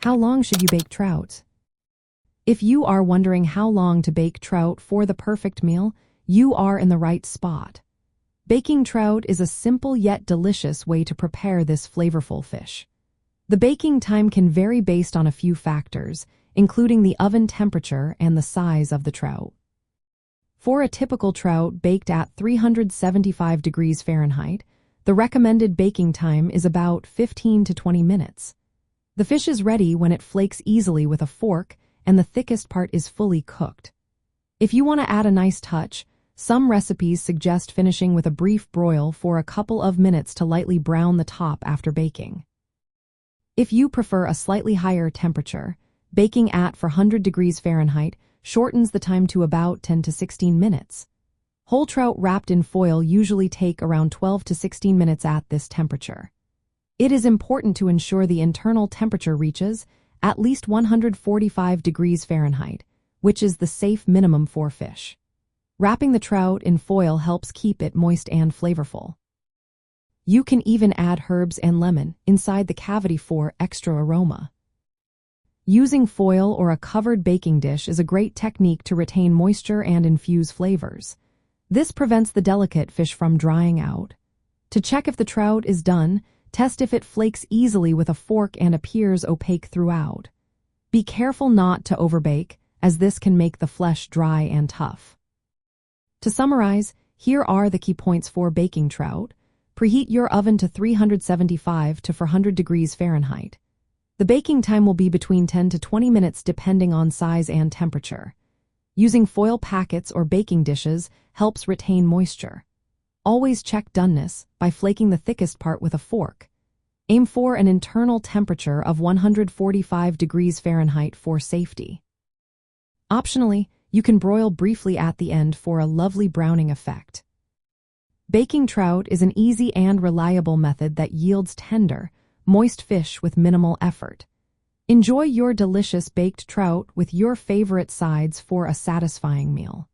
How long should you bake trout? If you are wondering how long to bake trout for the perfect meal, you are in the right spot. Baking trout is a simple yet delicious way to prepare this flavorful fish. The baking time can vary based on a few factors, including the oven temperature and the size of the trout. For a typical trout baked at 375 degrees Fahrenheit, the recommended baking time is about 15 to 20 minutes. The fish is ready when it flakes easily with a fork and the thickest part is fully cooked. If you want to add a nice touch, some recipes suggest finishing with a brief broil for a couple of minutes to lightly brown the top after baking. If you prefer a slightly higher temperature, baking at 400 degrees Fahrenheit shortens the time to about 10 to 16 minutes. Whole trout wrapped in foil usually take around 12 to 16 minutes at this temperature. It is important to ensure the internal temperature reaches at least 145 degrees Fahrenheit, which is the safe minimum for fish. Wrapping the trout in foil helps keep it moist and flavorful. You can even add herbs and lemon inside the cavity for extra aroma. Using foil or a covered baking dish is a great technique to retain moisture and infuse flavors. This prevents the delicate fish from drying out. To check if the trout is done, test if it flakes easily with a fork and appears opaque throughout. Be careful not to overbake, as this can make the flesh dry and tough. To summarize, here are the key points for baking trout. Preheat your oven to 375 to 400 degrees Fahrenheit. The baking time will be between 10 to 20 minutes depending on size and temperature. Using foil packets or baking dishes helps retain moisture. Always check doneness by flaking the thickest part with a fork. Aim for an internal temperature of 145 degrees Fahrenheit for safety. Optionally, you can broil briefly at the end for a lovely browning effect. Baking trout is an easy and reliable method that yields tender, moist fish with minimal effort. Enjoy your delicious baked trout with your favorite sides for a satisfying meal.